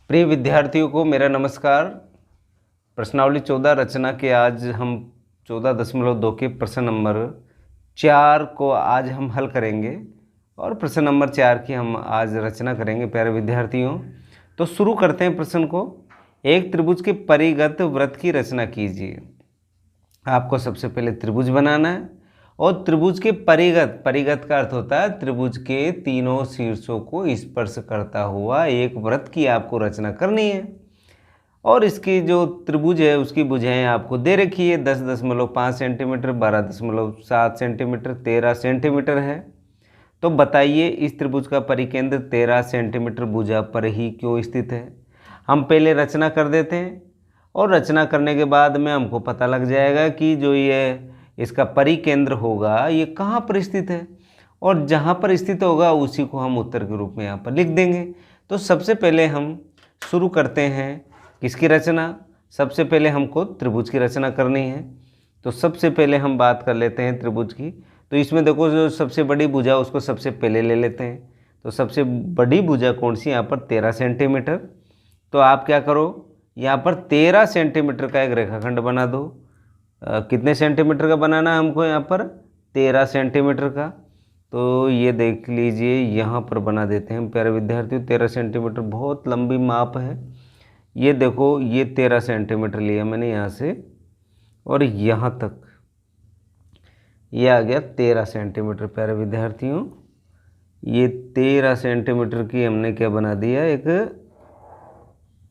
प्रिय विद्यार्थियों को मेरा नमस्कार। प्रश्नावली 14 रचना के आज हम 14.2 के प्रश्न नंबर 4 को आज हम हल करेंगे और प्रश्न नंबर 4 की हम आज रचना करेंगे। प्यारे विद्यार्थियों, तो शुरू करते हैं प्रश्न को। एक त्रिभुज के परिगत वृत्त की रचना कीजिए। आपको सबसे पहले त्रिभुज बनाना है और त्रिभुज के परिगत का अर्थ होता है त्रिभुज के तीनों शीर्षों को स्पर्श करता हुआ एक वृत्त की आपको रचना करनी है। और इसकी जो त्रिभुज है उसकी भुजाएं आपको दे रखी है 10.5 सेंटीमीटर, 12.7 सेंटीमीटर, 13 सेंटीमीटर है। तो बताइए इस त्रिभुज का परिकेंद्र 13 सेंटीमीटर भुजा पर ही क्यों स्थित है। हम पहले रचना कर देते हैं और रचना करने के बाद में हमको पता लग जाएगा कि जो ये इसका परिकेंद्र होगा ये कहाँ पर स्थित है, और जहाँ पर स्थित होगा उसी को हम उत्तर के रूप में यहाँ पर लिख देंगे। तो सबसे पहले हम शुरू करते हैं किसकी रचना। सबसे पहले हमको त्रिभुज की रचना करनी है। तो सबसे पहले हम बात कर लेते हैं त्रिभुज की। तो इसमें देखो जो सबसे बड़ी भुजा उसको सबसे पहले ले लेते हैं। तो सबसे बड़ी भुजा कौन सी, यहाँ पर 13 सेंटीमीटर। तो आप क्या करो, यहाँ पर 13 सेंटीमीटर का एक रेखाखंड बना दो। कितने सेंटीमीटर का बनाना है हमको, यहाँ पर 13 सेंटीमीटर का। तो ये देख लीजिए यहाँ पर बना देते हैं प्यारे विद्यार्थियों। 13 सेंटीमीटर बहुत लंबी माप है। ये देखो ये 13 सेंटीमीटर लिया मैंने यहाँ से और यहाँ तक, ये आ गया 13 सेंटीमीटर। प्यारे विद्यार्थियों ये 13 सेंटीमीटर की हमने क्या बना दिया, एक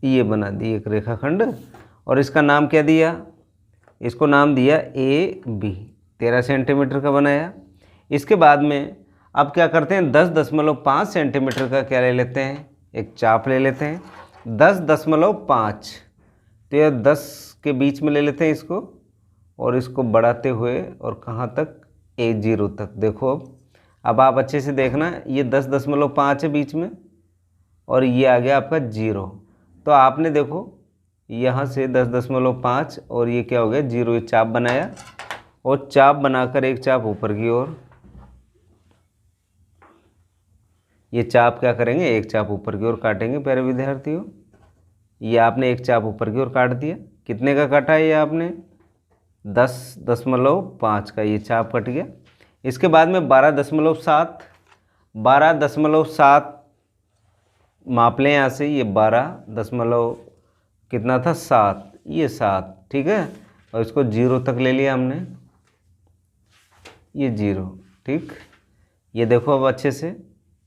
ये बना दी एक रेखाखंड। और इसका नाम क्या दिया, इसको नाम दिया AB। 13 सेंटीमीटर का बनाया। इसके बाद में अब क्या करते हैं 10.5 सेंटीमीटर का क्या ले लेते हैं, एक चाप ले लेते हैं 10.5। तो यह 10 के बीच में ले लेते हैं इसको और इसको बढ़ाते हुए और कहाँ तक, A0 तक। देखो अब आप अच्छे से देखना, ये 10.5 है बीच में और ये आ गया आपका 0। तो आपने देखो यहाँ से 10.5 और ये क्या हो गया 0, ये चाप बनाया और चाप बनाकर एक चाप ऊपर की ओर, ये चाप क्या करेंगे, एक चाप ऊपर की ओर काटेंगे। प्यारे विद्यार्थियों ये आपने एक चाप ऊपर की ओर काट दिया। कितने का काटा है ये आपने, 10.5 का ये चाप कट गया। इसके बाद में 12.7 माप लें यहाँ से। ये 12 कितना था 7, ये 7 ठीक है। और इसको 0 तक ले लिया हमने, ये 0 ठीक। ये देखो अब अच्छे से,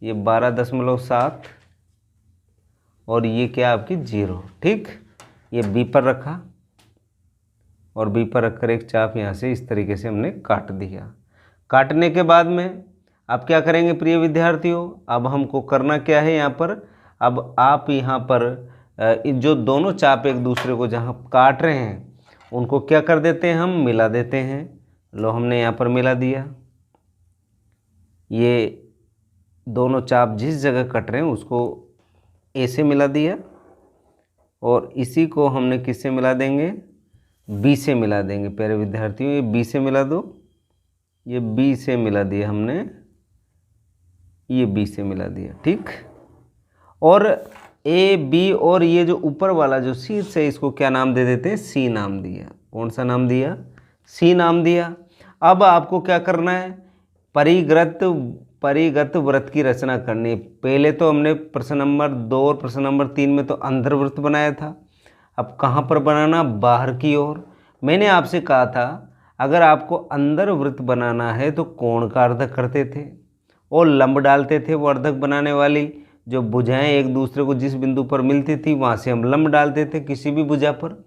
ये 12.7 और ये क्या आपकी 0 ठीक। ये B पर रखा और B पर रखकर एक चाप यहाँ से इस तरीके से हमने काट दिया। काटने के बाद में अब क्या करेंगे प्रिय विद्यार्थियों, अब हमको करना क्या है यहाँ पर, अब आप यहाँ पर जो दोनों चाप एक दूसरे को जहाँ काट रहे हैं उनको क्या कर देते हैं, हम मिला देते हैं। लो हमने यहाँ पर मिला दिया। ये दोनों चाप जिस जगह कट रहे हैं उसको A से मिला दिया और इसी को हमने किससे मिला देंगे, B से मिला देंगे। प्यारे विद्यार्थियों ये B से मिला दो, ये B से मिला दिया हमने, ये B से मिला दिया ठीक। और AB और ये जो ऊपर वाला जो शीर्ष है इसको क्या नाम दे देते हैं, C नाम दिया। कौन सा नाम दिया, C नाम दिया। अब आपको क्या करना है, परिगत वृत्त की रचना करनी है। पहले तो हमने प्रश्न नंबर 2 और प्रश्न नंबर 3 में तो अंदर वृत्त बनाया था। अब कहाँ पर बनाना, बाहर की ओर। मैंने आपसे कहा था अगर आपको अंदर वृत्त बनाना है तो कोण का अर्धक करते थे और लंब डालते थे। वो अर्धक बनाने वाली जो भुजाएं एक दूसरे को जिस बिंदु पर मिलती थी वहाँ से हम लंब डालते थे किसी भी भुजा पर।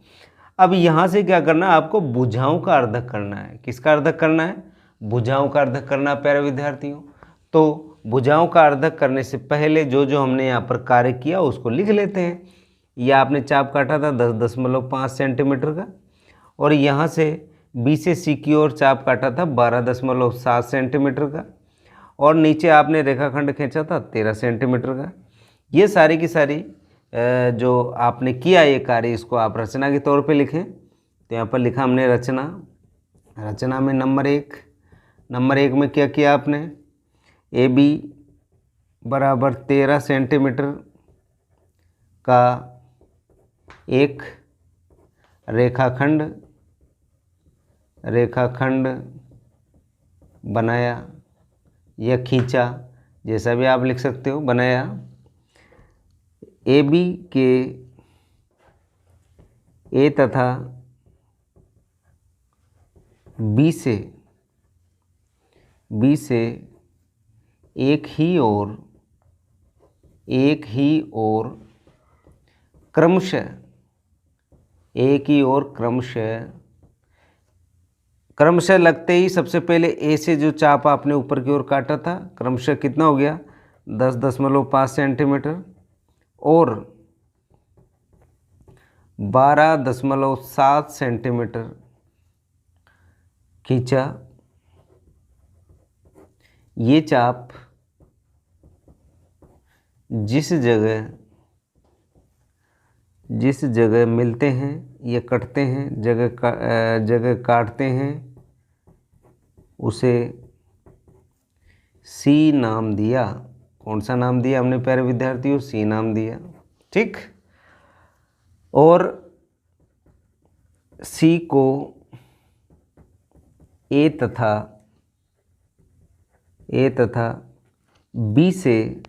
अब यहाँ से क्या करना है, आपको भुजाओं का अर्धक करना है। किसका अर्धक करना है, भुजाओं का अर्धक करना है प्यारे विद्यार्थियों। तो भुजाओं का अर्धक करने से पहले जो जो हमने यहाँ पर कार्य किया उसको लिख लेते हैं। यह आपने चाप काटा था 10.5 सेंटीमीटर का और यहाँ से B से C की ओर चाप काटा था 12.7 सेंटीमीटर का और नीचे आपने रेखाखंड खींचा था 13 सेंटीमीटर का। ये सारी की सारी जो आपने किया ये कार्य, इसको आप रचना के तौर पे लिखें। तो यहाँ पर लिखा हमने रचना में नंबर 1 में क्या किया आपने, AB बराबर 13 सेंटीमीटर का एक रेखाखंड बनाया या खींचा, जैसा भी आप लिख सकते हो, बनाया। ए बी के ए तथा बी से एक ही ओर क्रमशः लगते ही सबसे पहले ए से जो चाप आपने ऊपर की ओर काटा था, क्रमशः कितना हो गया 10.5 सेंटीमीटर और 12.7 सेंटीमीटर खींचा। ये चाप जिस जगह मिलते हैं या कटते हैं, जगह काटते हैं, उसे सी नाम दिया। कौन सा नाम दिया हमने प्यारे विद्यार्थियों? सी नाम दिया। ठीक। और सी को ए तथा बी से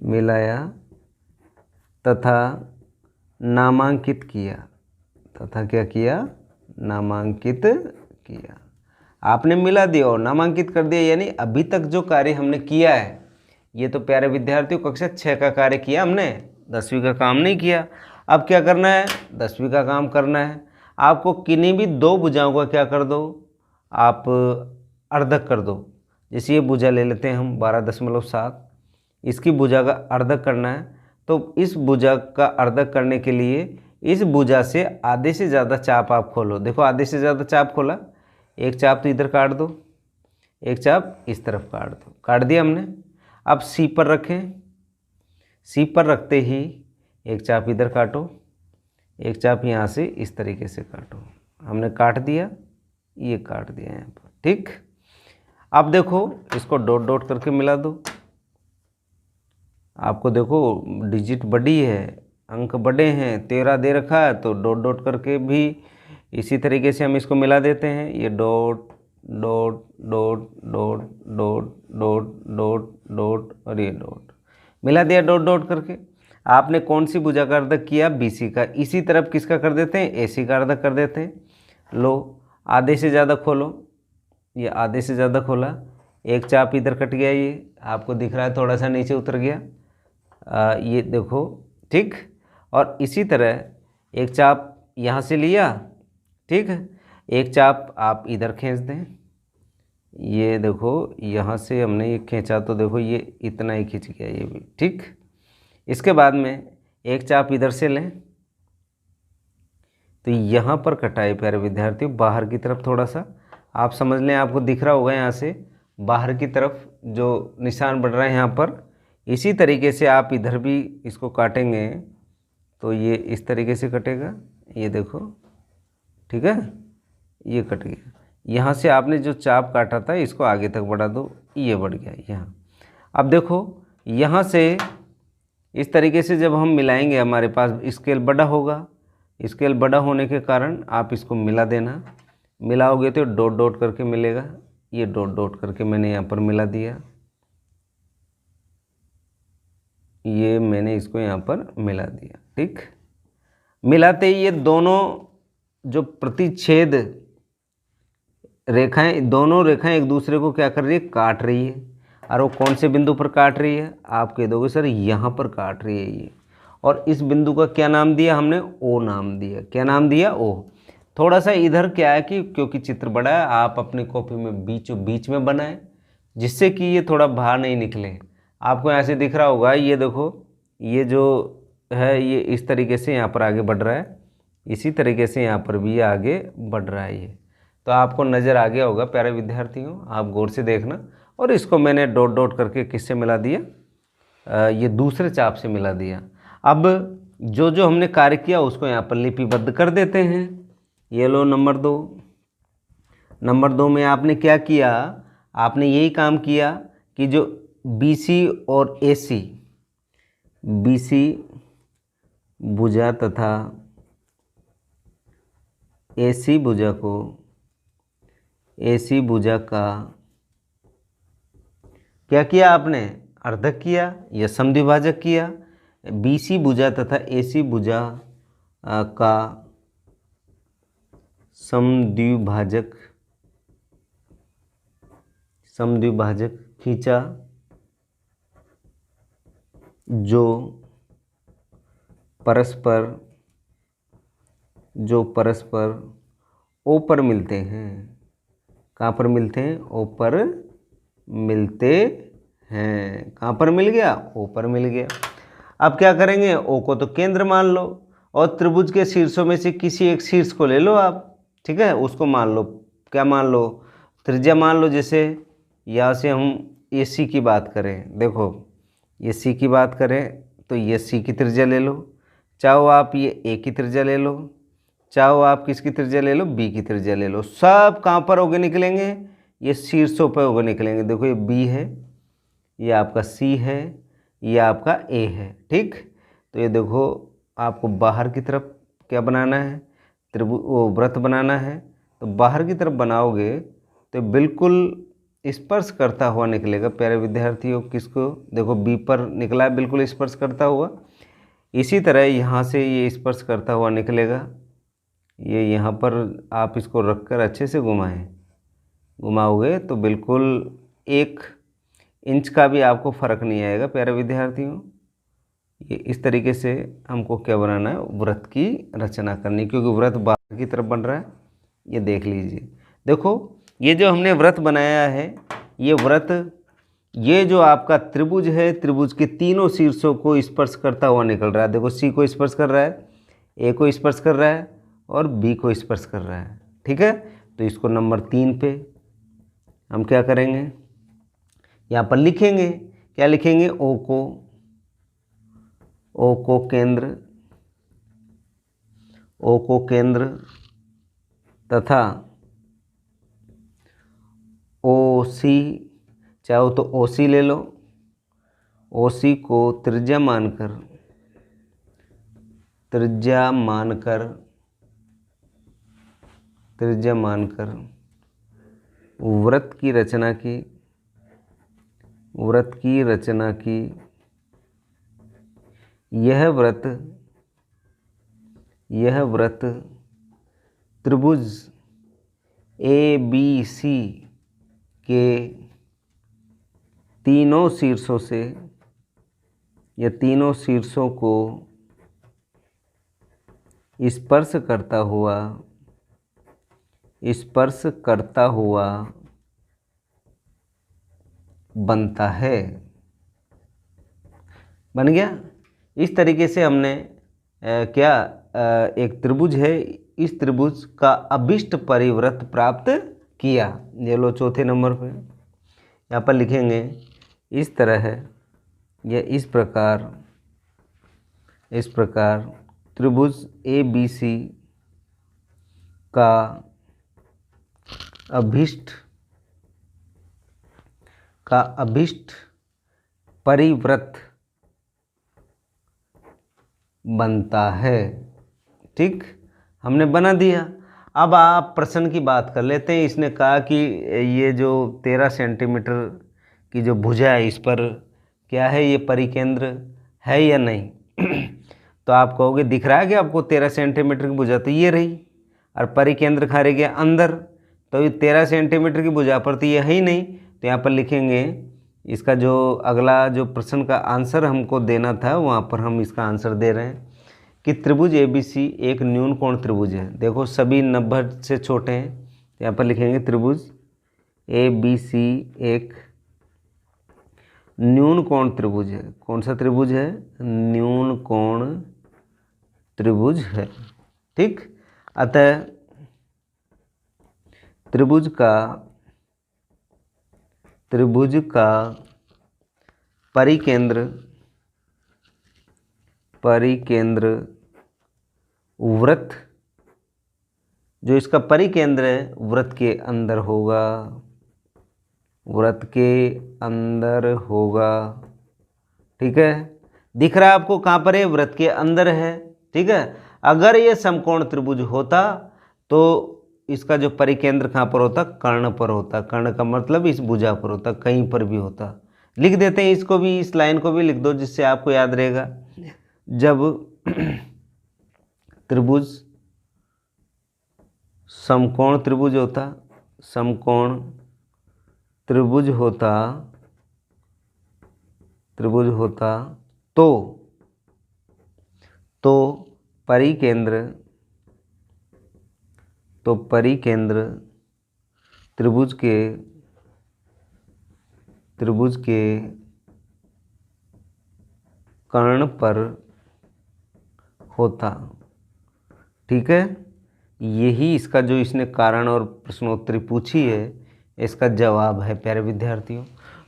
मिलाया तथा नामांकित किया। तथा क्या किया? नामांकित किया। आपने मिला दिया और नामांकित कर दिया, यानी अभी तक जो कार्य हमने किया है, ये तो प्यारे विद्यार्थियों कक्षा 6 का कार्य किया हमने, 10वीं का काम नहीं किया। अब क्या करना है? 10वीं का काम करना है। आपको किन्हीं भी दो भुजाओं का क्या कर दो, आप अर्धक कर दो। जैसे ये भुजा ले लेते हैं हम 12.7, इसकी भुजा का अर्धक करना है। तो इस भुजा का अर्धक करने के लिए इस भुजा से आधे से ज़्यादा चाप आप खोलो। देखो आधे से ज़्यादा चाप खोला, एक चाप तो इधर काट दो, एक चाप इस तरफ काट दो। काट दिया हमने। अब सी पर रखें, सी पर रखते ही एक चाप इधर काटो, एक चाप यहाँ से इस तरीके से काटो। हमने काट दिया, ये काट दिया यहाँ पर। ठीक। अब देखो इसको डॉट डॉट करके मिला दो। आपको देखो डिजिट बड़ी है, अंक बड़े हैं, 13 दे रखा है, तो डॉट डॉट करके भी इसी तरीके से हम इसको मिला देते हैं। ये dot dot dot dot dot dot dot dot और ये डॉट मिला दिया डॉट डॉट करके। आपने कौन सी भुजा का अर्धक किया? बीसी का। इसी तरफ किसका कर देते हैं? एसी का अर्धक कर देते हैं। लो आधे से ज़्यादा खोलो, ये आधे से ज़्यादा खोला, एक चाप इधर कट गया, ये आपको दिख रहा है थोड़ा सा नीचे उतर गया, ये देखो। ठीक। और इसी तरह एक चाप यहाँ से लिया, ठीक है, एक चाप आप इधर खींच दें, ये देखो यहाँ से हमने ये खींचा तो देखो ये इतना ही खींच गया ये भी। ठीक। इसके बाद में एक चाप इधर से लें, तो यहाँ पर कटाई प्यारे विद्यार्थियों बाहर की तरफ, थोड़ा सा आप समझ लें, आपको दिख रहा होगा यहाँ से बाहर की तरफ जो निशान बढ़ रहा है यहाँ पर। इसी तरीके से आप इधर भी इसको काटेंगे तो ये इस तरीके से कटेगा, ये देखो। ठीक है, ये कट गया। यहाँ से आपने जो चाप काटा था इसको आगे तक बढ़ा दो, ये बढ़ गया यहाँ। अब देखो यहाँ से इस तरीके से जब हम मिलाएंगे हमारे पास स्केल बड़ा होगा। स्केल बड़ा होने के कारण आप इसको मिला देना, मिलाओगे तो डॉट डॉट करके मिलेगा। ये डॉट डॉट करके मैंने यहाँ पर मिला दिया, ये मैंने इसको यहाँ पर मिला दिया। ठीक। मिलाते ही ये दोनों जो प्रतिच्छेद रेखाएं, दोनों रेखाएं एक दूसरे को क्या कर रही है? काट रही है। और वो कौन से बिंदु पर काट रही है? आप कह दोगे सर यहाँ पर काट रही है ये। और इस बिंदु का क्या नाम दिया हमने? ओ नाम दिया। क्या नाम दिया? ओ। थोड़ा सा इधर क्या है कि क्योंकि चित्र बड़ा है, आप अपनी कॉपी में बीच में बनाएं, जिससे कि ये थोड़ा बाहर नहीं निकले। आपको यहाँ से दिख रहा होगा, ये देखो ये जो है ये इस तरीके से यहाँ पर आगे बढ़ रहा है, इसी तरीके से यहाँ पर भी ये आगे बढ़ रहा है ये। तो आपको नज़र आ गया होगा प्यारे विद्यार्थियों, आप गौर से देखना। और इसको मैंने डॉट डॉट करके किससे मिला दिया? ये दूसरे चाप से मिला दिया। अब जो जो हमने कार्य किया उसको यहाँ पर लिपिबद्ध कर देते हैं। ये लो नंबर 2। नंबर 2 में आपने क्या किया? आपने यही काम किया कि जो BC और AC BC भुजा तथा AC भुजा को AC भुजा का क्या किया आपने, अर्धक किया या समद्विभाजक किया। BC भुजा तथा AC भुजा का समद्विभाजक खींचा जो परस्पर O पर मिलते हैं। कहाँ पर मिलते हैं, O पर मिलते हैं। कहाँ पर मिल गया, O पर मिल गया। अब क्या करेंगे, O को तो केंद्र मान लो और त्रिभुज के शीर्षों में से किसी एक शीर्ष को ले लो आप, ठीक है, उसको मान लो। क्या मान लो, त्रिज्या मान लो। जैसे यहाँ से हम AC की बात करें, देखो AC की बात करें तो ये C की त्रिज्या ले लो, चाहो आप ये A की त्रिज्या ले लो, चाहो आप किसकी त्रिज्या ले लो, B की त्रिज्या ले लो। सब कहाँ पर होके निकलेंगे, ये शीर्षों पर होके निकलेंगे। देखो ये B है, ये आपका C है, ये आपका A है, ठीक। तो ये देखो आपको बाहर की तरफ क्या बनाना है, वो वृत्त बनाना है। तो बाहर की तरफ बनाओगे तो बिल्कुल स्पर्श करता हुआ निकलेगा प्यारे विद्यार्थियों। किसको, देखो B पर निकला है, बिल्कुल स्पर्श करता हुआ। इसी तरह यहाँ से ये स्पर्श करता हुआ निकलेगा। ये यहाँ पर आप इसको रखकर अच्छे से घुमाओगे तो बिल्कुल 1 इंच का भी आपको फर्क नहीं आएगा प्यारे विद्यार्थियों। ये इस तरीके से हमको क्या बनाना है, व्रत की रचना करनी, क्योंकि व्रत बाहर की तरफ बन रहा है। ये देख लीजिए, देखो ये जो हमने व्रत बनाया है, ये व्रत, ये जो आपका त्रिभुज है, त्रिभुज के तीनों शीर्षों को स्पर्श करता हुआ निकल रहा है। देखो C को स्पर्श कर रहा है, A को स्पर्श कर रहा है और B को स्पर्श कर रहा है, ठीक है। तो इसको नंबर 3 पे हम क्या करेंगे, यहाँ पर लिखेंगे। क्या लिखेंगे, O को केंद्र तथा OC, चाहो तो OC ले लो, OC को त्रिज्या मानकर व्रत की रचना की। यह व्रत त्रिभुज ABC के तीनों शीर्षों को स्पर्श करता हुआ बनता है। बन गया। इस तरीके से हमने एक त्रिभुज है, इस त्रिभुज का अभिष्ट परिवृत्त प्राप्त किया। ये लो चौथे नंबर पे यहाँ पर लिखेंगे, इस तरह है या इस प्रकार त्रिभुज ABC का अभिष्ट परिवृत्त बनता है, ठीक। हमने बना दिया। अब आप प्रश्न की बात कर लेते हैं। इसने कहा कि ये जो 13 सेंटीमीटर की जो भुजा है, इस पर क्या है, ये परिकेंद्र है या नहीं। तो आप कहोगे दिख रहा है कि आपको 13 सेंटीमीटर की भुजा, तो ये रही, और परिकेंद्र खा रह गया अंदर, तो ये 13 सेंटीमीटर की भुजा पर तो ये है ही नहीं। तो यहाँ पर लिखेंगे, इसका जो अगला जो प्रश्न का आंसर हमको देना था, वहाँ पर हम इसका आंसर दे रहे हैं कि त्रिभुज ABC एक न्यून कोण त्रिभुज है। देखो सभी 90 से छोटे हैं, तो यहाँ पर लिखेंगे त्रिभुज ABC एक न्यून कोण त्रिभुज है। कौन सा त्रिभुज है, न्यून कोण त्रिभुज है, ठीक। अतः त्रिभुज का परिकेंद्र वृत्त, जो इसका परिकेंद्र है, वृत्त के अंदर होगा, ठीक है। दिख रहा है आपको कहाँ पर है, वृत्त के अंदर है, ठीक है। अगर ये समकोण त्रिभुज होता तो इसका जो परिकेंद्र कहाँ पर होता, कर्ण पर होता। कर्ण का मतलब इस भुजा पर होता, कहीं पर भी होता। लिख देते हैं इसको भी, इस लाइन को भी लिख दो जिससे आपको याद रहेगा। जब त्रिभुज समकोण त्रिभुज होता, समकोण त्रिभुज होता तो परिकेंद्र त्रिभुज के कर्ण पर होता, ठीक है। यही इसका जो इसने कारण और प्रश्नोत्तरी पूछी है इसका जवाब है प्यारे विद्यार्थियों।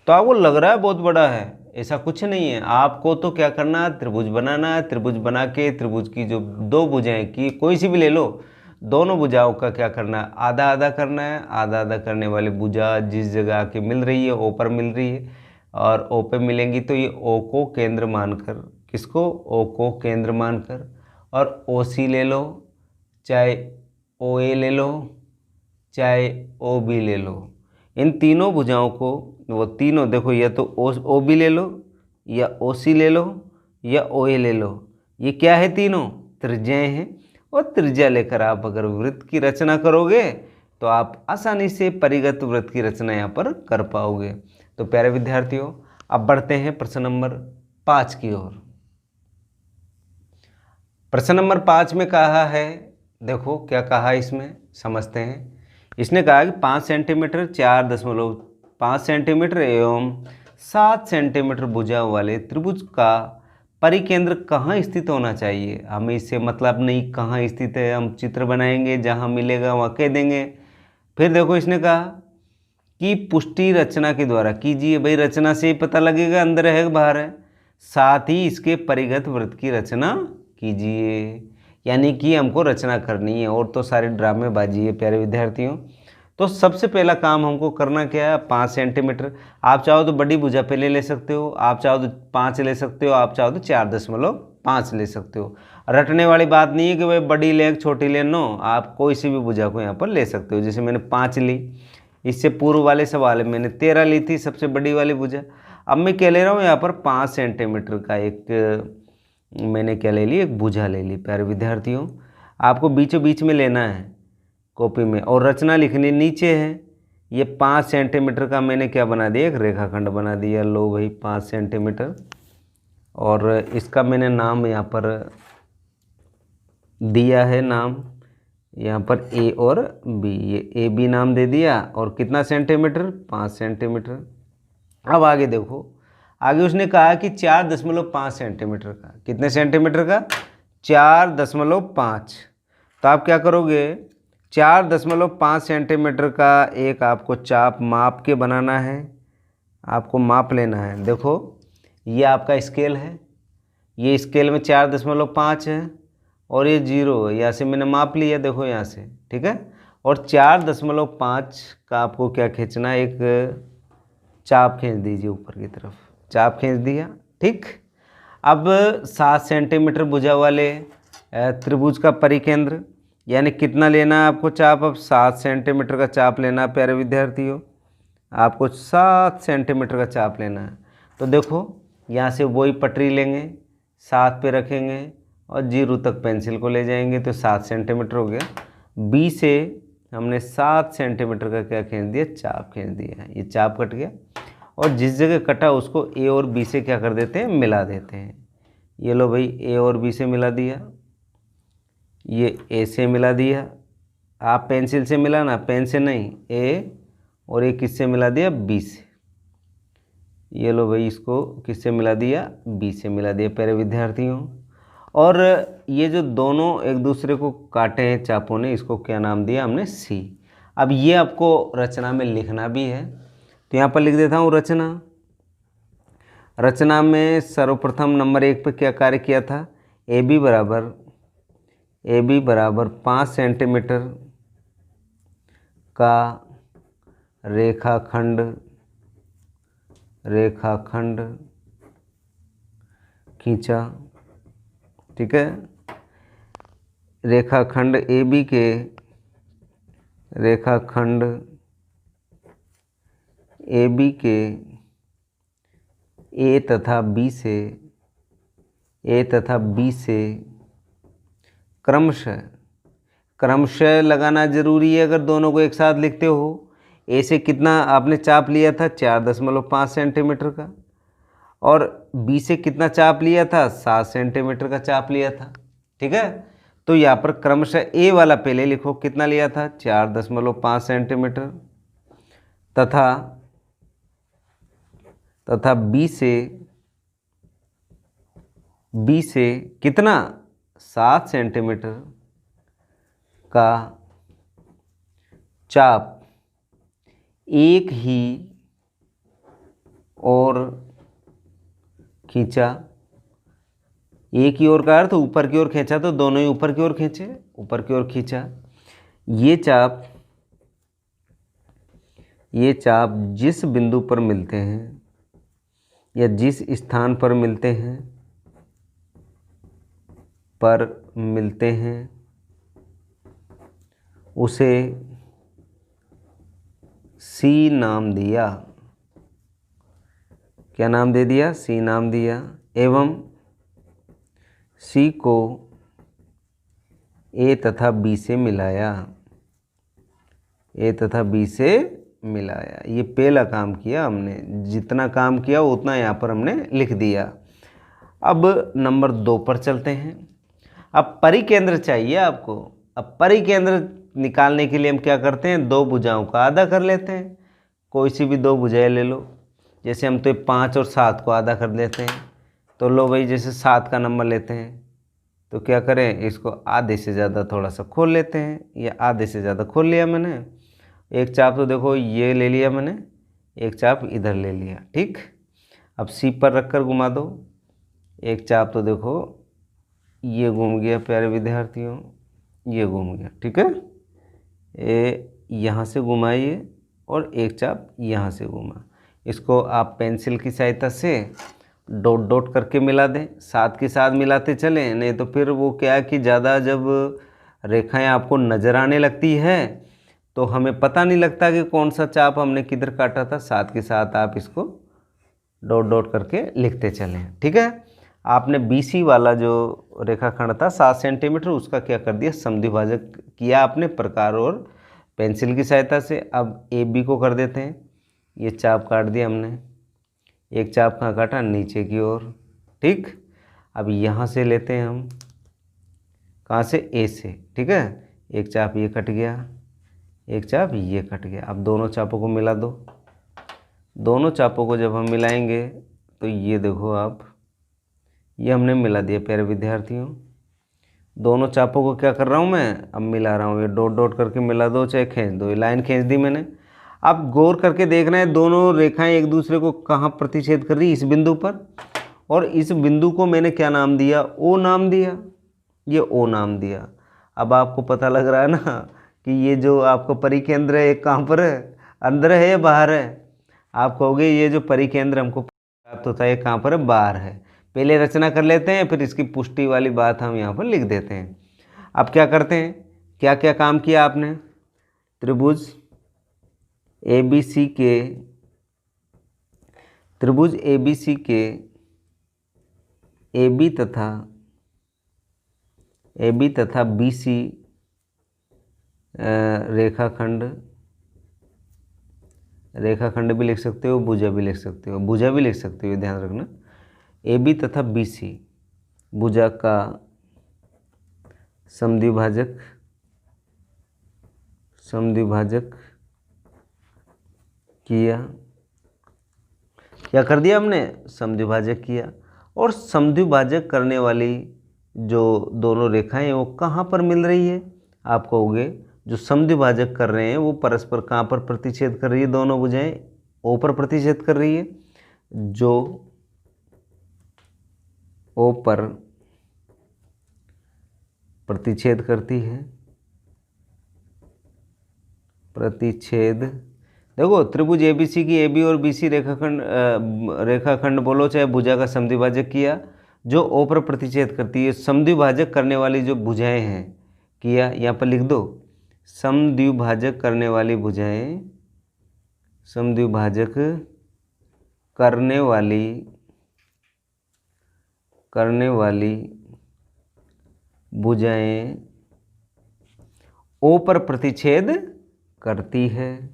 तो आपको लग रहा है बहुत बड़ा है, ऐसा कुछ नहीं है। आपको तो क्या करना है, त्रिभुज बनाना है। त्रिभुज बना के त्रिभुज की जो दो भुजाएं की कोई सी भी ले लो, दोनों भुजाओं का क्या करना है, आधा आधा करना है। आधा आधा करने वाली भुजा जिस जगह आके मिल रही है ओ पर मिल रही है, और ओ पे मिलेंगी तो ये ओ को केंद्र मानकर, किसको, ओ को केंद्र मानकर, और ओ सी ले लो, चाहे ओ ए ले लो, चाहे ओ बी ले लो। इन तीनों भुजाओं को, वो तीनों देखो, या तो ओ बी ले लो, या ओ सी ले लो, या ओ ए ले लो। ये क्या है, तीनों त्रिज्याएं हैं। और त्रिज्या लेकर आप अगर वृत्त की रचना करोगे तो आप आसानी से परिगत वृत्त की रचना यहाँ पर कर पाओगे। तो प्यारे विद्यार्थियों, अब बढ़ते हैं प्रश्न नंबर 5 की ओर। प्रश्न नंबर 5 में कहा है, देखो क्या कहा इसमें, समझते हैं। इसने कहा कि 5 सेंटीमीटर 4.5 सेंटीमीटर एवं 7 सेंटीमीटर भुजा वाले त्रिभुज का परिकेंद्र कहाँ स्थित होना चाहिए। हमें इससे मतलब नहीं कहाँ स्थित है, हम चित्र बनाएंगे, जहाँ मिलेगा वहाँ कह देंगे। फिर देखो इसने कहा कि पुष्टि रचना के द्वारा कीजिए। भाई रचना से ही पता लगेगा अंदर है कि बाहर है। साथ ही इसके परिगत वृत्त की रचना कीजिए, यानी कि हमको रचना करनी है, और तो सारे ड्रामेबाजी है प्यारे विद्यार्थियों। तो सबसे पहला काम हमको करना क्या है, 5 सेंटीमीटर। आप चाहो तो बड़ी भुजा पहले ले सकते हो, आप चाहो तो 5 ले सकते हो, आप चाहो तो 4.5 ले सकते हो। रटने वाली बात नहीं है कि भाई बड़ी ले छोटी ले, नो, आप कोई सी भी भुजा को यहाँ पर ले सकते हो। जैसे मैंने 5 ली, इससे पूर्व वाले सवाल में मैंने 13 ली थी, सबसे बड़ी वाली भुजा। अब मैं क्या ले रहा हूँ यहाँ पर 5 सेंटीमीटर का एक मैंने क्या ले ली, एक भुजा ले ली। प्यारे विद्यार्थियों, आपको बीचों बीच में लेना है कॉपी में, और रचना लिखनी नीचे है। ये 5 सेंटीमीटर का मैंने क्या बना दिया, एक रेखाखंड बना दिया। लो भाई 5 सेंटीमीटर, और इसका मैंने नाम यहाँ पर दिया है, नाम यहाँ पर ए और बी, ये ए बी नाम दे दिया। और कितना सेंटीमीटर, 5 सेंटीमीटर। अब आगे देखो, आगे उसने कहा कि 4.5 सेंटीमीटर का, कितने सेंटीमीटर का, 4.5। तो आप क्या करोगे, 4.5 सेंटीमीटर का एक आपको चाप माप के बनाना है, आपको माप लेना है। देखो ये आपका स्केल है, ये स्केल में 4.5 है, और ये 0 है। यहाँ से मैंने माप लिया, देखो यहाँ से, ठीक है। और 4.5 का आपको क्या खींचना है, एक चाप खींच दीजिए ऊपर की तरफ, चाप खींच दिया, ठीक। अब 7 सेंटीमीटर भुजा वाले त्रिभुज का परिकेंद्र, यानी कितना लेना है आपको चाप, अब 7 सेंटीमीटर का चाप लेना है प्यारे विद्यार्थियों, आपको 7 सेंटीमीटर का चाप लेना है। तो देखो यहाँ से वही पटरी लेंगे, 7 पे रखेंगे, और 0 तक पेंसिल को ले जाएंगे, तो 7 सेंटीमीटर हो गया। बी से हमने 7 सेंटीमीटर का क्या खींच दिया, चाप खींच दिया। ये चाप कट गया, और जिस जगह कटा उसको ए और बी से क्या कर देते हैं, मिला देते हैं। ये लो भाई, ए और बी से मिला दिया, ये ए से मिला दिया। आप पेंसिल से मिलाना, पेन से नहीं, ए, और ये किससे मिला दिया, बी से। ये लो भाई, इसको किससे मिला दिया, बी से मिला दिया प्यारे विद्यार्थियों। और ये जो दोनों एक दूसरे को काटे हैं चापों ने, इसको क्या नाम दिया हमने, सी। अब ये आपको रचना में लिखना भी है, तो यहाँ पर लिख देता हूँ रचना। रचना में सर्वप्रथम नंबर 1 पर क्या कार्य किया था, ए बी बराबर 5 सेंटीमीटर का रेखाखंड खींचा, ठीक है। रेखाखंड AB के, रेखाखंड AB के A तथा B से क्रमशः लगाना जरूरी है अगर दोनों को एक साथ लिखते हो। ए से कितना आपने चाप लिया था, 4.5 सेंटीमीटर का, और बी से कितना चाप लिया था, 7 सेंटीमीटर का चाप लिया था, ठीक है। तो यहाँ पर क्रमशः ए वाला पहले लिखो, कितना लिया था, 4.5 सेंटीमीटर, तथा बी से कितना, 7 सेंटीमीटर का चाप एक ही और खींचा। एक ही ओर का अर्थ ऊपर की ओर खींचा, तो दोनों ही ऊपर की ओर खींचे, ऊपर की ओर खींचा। ये चाप जिस बिंदु पर मिलते हैं या जिस स्थान पर मिलते हैं उसे सी नाम दिया। क्या नाम दे दिया, सी नाम दिया। एवं सी को ए तथा बी से मिलाया, ये पहला काम किया हमने। जितना काम किया उतना यहाँ पर हमने लिख दिया। अब नंबर 2 पर चलते हैं। अब परिकेंद्र चाहिए आपको। अब परिकेंद्र निकालने के लिए हम क्या करते हैं, 2 भुजाओं का आधा कर लेते हैं। कोई सी भी 2 भुजाएं ले लो। जैसे हम तो 5 और 7 को आधा कर लेते हैं। तो लो भाई, जैसे 7 का नंबर लेते हैं तो क्या करें, इसको आधे से ज़्यादा थोड़ा सा खोल लेते हैं, या आधे से ज़्यादा खोल लिया मैंने। एक चाप तो देखो ये ले लिया मैंने, एक चाप इधर ले लिया, ठीक। अब सी पर रखकर घुमा दो। एक चाप तो देखो ये घूम गया प्यारे विद्यार्थियों, ये घूम गया, ठीक है। यहाँ से घुमाइए और एक चाप यहाँ से घुमा। इसको आप पेंसिल की सहायता से डॉट डॉट करके मिला दें, साथ के साथ मिलाते चलें, नहीं तो फिर वो क्या है कि ज़्यादा जब रेखाएं आपको नज़र आने लगती है तो हमें पता नहीं लगता कि कौन सा चाप हमने किधर काटा था। साथ के साथ आप इसको डॉट डॉट करके लिखते चलें, ठीक है। आपने BC वाला जो रेखाखंड था 7 सेंटीमीटर, उसका क्या कर दिया, समद्विभाजक किया आपने प्रकार और पेंसिल की सहायता से। अब AB को कर देते हैं। ये चाप काट दिया हमने, एक चाप कहाँ काटा, नीचे की ओर, ठीक। अब यहाँ से लेते हैं हम, कहाँ से, A से, ठीक है। एक चाप ये कट गया, एक चाप ये कट गया। अब दोनों चापों को मिला दो। दोनों चापों को जब हम मिलाएंगे तो ये देखो आप, ये हमने मिला दिया प्यारे विद्यार्थियों। दोनों चापों को क्या कर रहा हूँ मैं, अब मिला रहा हूँ। ये डॉट डॉट करके मिला दो, चाहे खींच दो। ये लाइन खींच दी मैंने। अब गौर करके देखना है दोनों रेखाएं एक दूसरे को कहाँ प्रतिच्छेद कर रही, इस बिंदु पर। और इस बिंदु को मैंने क्या नाम दिया, O नाम दिया, ये O नाम दिया। अब आपको पता लग रहा है ना कि ये जो आपका परिकेंद्र है कहाँ पर है, अंदर है या बाहर है। आप कहोगे ये जो परिकेंद्र हमको प्राप्त होता है कहाँ पर है, बाहर है। पहले रचना कर लेते हैं, फिर इसकी पुष्टि वाली बात हम यहाँ पर लिख देते हैं। अब क्या करते हैं, क्या क्या काम किया आपने, त्रिभुज ABC के AB तथा BC रेखाखंड भी लिख सकते हो, भुजा भी लिख सकते हो, ध्यान रखना। AB तथा BC भुजा का समद्विभाजक किया। क्या कर दिया हमने, समद्विभाजक किया। और समद्विभाजक करने वाली जो दोनों रेखाएं हैं वो कहाँ पर मिल रही है, आप कहोगे जो समद्विभाजक कर रहे हैं वो परस्पर कहाँ पर प्रतिच्छेद कर रही है, दोनों भुजाएं O पर प्रतिच्छेद कर रही है। जो O पर प्रतिच्छेद करती है, देखो त्रिभुज ABC की AB और BC रेखाखंड बोलो चाहे भुजा का समद्विभाजक किया, जो ओ पर प्रतिच्छेद करती है, समद्विभाजक करने वाली जो भुजाएं हैं, किया यहाँ पर लिख दो, समद्विभाजक करने वाली भुजाएं, समद्विभाजक करने वाली भुजाएं ओ पर प्रतिच्छेद करती है।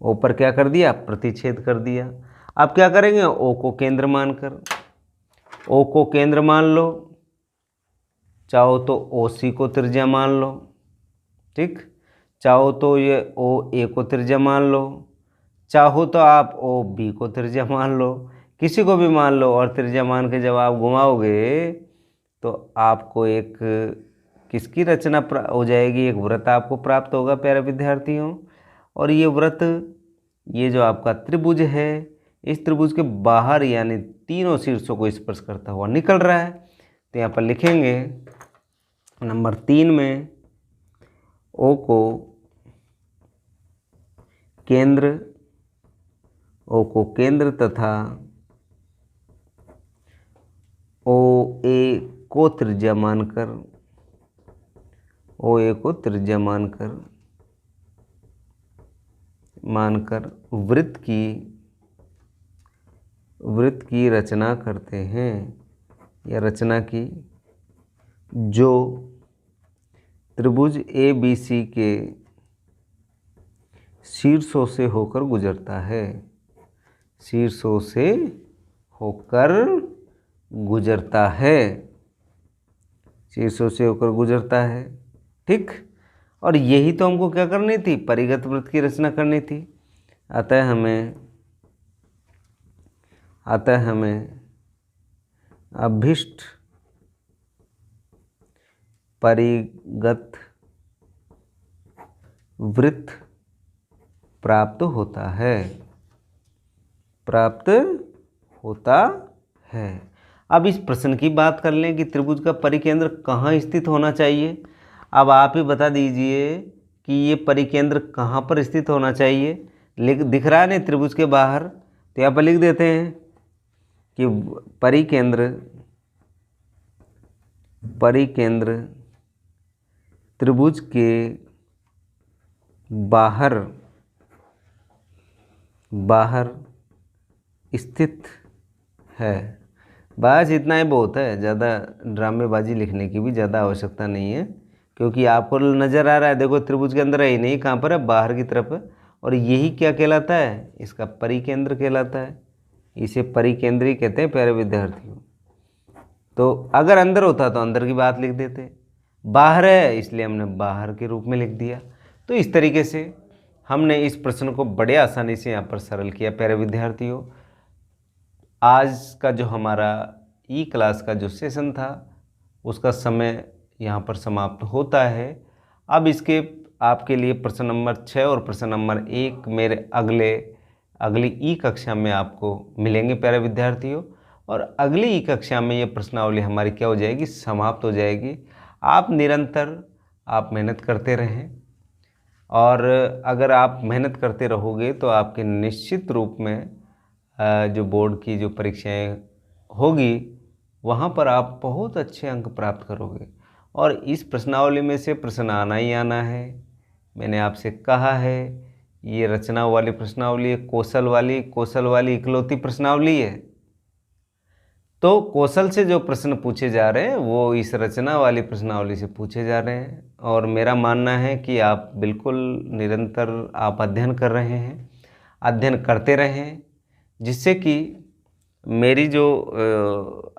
ओ पर क्या कर दिया? प्रतिच्छेद कर दिया। अब क्या करेंगे? ओ को केंद्र मानकर, ओ को केंद्र मान लो, चाहो तो ओ सी को त्रिज्या मान लो, ठीक, चाहो तो ये ओ ए को त्रिज्या मान लो, चाहो तो आप ओ बी को त्रिज्या मान लो, किसी को भी मान लो, और त्रिज्या मान के जब आप घुमाओगे तो आपको एक किसकी रचना हो जाएगी? एक वृत्त आपको प्राप्त होगा प्यारे विद्यार्थियों। और ये वृत्त, ये जो आपका त्रिभुज है, इस त्रिभुज के बाहर यानी तीनों शीर्षों को स्पर्श करता हुआ निकल रहा है। तो यहाँ पर लिखेंगे नंबर 3 में ओ को केंद्र तथा ओ ए को त्रिज्या मानकर, ओ ए को त्रिज्या मानकर वृत्त की रचना करते हैं, या रचना की, जो त्रिभुज ए बी सी के शीर्षों से होकर गुजरता है, शीर्षों से होकर गुजरता है, शीर्षों से होकर गुजरता है, ठीक। और यही तो हमको क्या करनी थी? परिगत वृत्त की रचना करनी थी। अतः हमें अभीष्ट परिगत वृत्त प्राप्त होता है। अब इस प्रश्न की बात कर लें कि त्रिभुज का परिकेंद्र कहाँ स्थित होना चाहिए। अब आप ही बता दीजिए कि ये परिकेंद्र कहाँ पर स्थित होना चाहिए। दिख रहा है ना त्रिभुज के बाहर, तो यहाँ पर लिख देते हैं कि परिकेंद्र त्रिभुज के बाहर स्थित है। बस इतना ही बहुत है, ज़्यादा ड्रामेबाजी लिखने की भी ज़्यादा आवश्यकता नहीं है, क्योंकि आपको नज़र आ रहा है, देखो त्रिभुज के अंदर है ही नहीं, कहाँ पर है? बाहर की तरफ है। और यही क्या कहलाता है? इसका परिकेंद्र कहलाता है। इसे परिकेंद्री कहते हैं प्यारे विद्यार्थियों। तो अगर अंदर होता तो अंदर की बात लिख देते, बाहर है इसलिए हमने बाहर के रूप में लिख दिया। तो इस तरीके से हमने इस प्रश्न को बड़े आसानी से यहाँ पर सरल किया प्यारे विद्यार्थियों। आज का जो हमारा ई क्लास का जो सेशन था उसका समय यहाँ पर समाप्त होता है। अब इसके आपके लिए प्रश्न नंबर 6 और प्रश्न नंबर 1 मेरे अगली ई कक्षा में आपको मिलेंगे प्यारे विद्यार्थियों। और अगली ई कक्षा में ये प्रश्नावली हमारी क्या हो जाएगी? समाप्त हो जाएगी। आप निरंतर मेहनत करते रहें, और अगर आप मेहनत करते रहोगे तो आपके निश्चित रूप में जो बोर्ड की जो परीक्षाएं होगी वहाँ पर आप बहुत अच्छे अंक प्राप्त करोगे। और इस प्रश्नावली में से प्रश्न आना ही आना है। मैंने आपसे कहा है ये रचना वाली प्रश्नावली है, कौशल वाली इकलौती प्रश्नावली है। तो कौशल से जो प्रश्न पूछे जा रहे हैं वो इस रचना वाली प्रश्नावली से पूछे जा रहे हैं। और मेरा मानना है कि आप बिल्कुल निरंतर आप अध्ययन कर रहे हैं, अध्ययन करते रहें, जिससे कि मेरी जो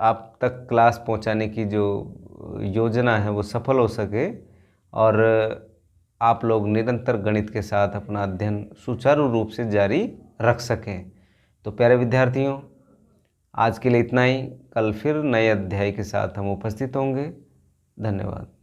आप तक क्लास पहुंचाने की जो योजना है वो सफल हो सके, और आप लोग निरंतर गणित के साथ अपना अध्ययन सुचारू रूप से जारी रख सकें। तो प्यारे विद्यार्थियों, आज के लिए इतना ही। कल फिर नए अध्याय के साथ हम उपस्थित होंगे। धन्यवाद।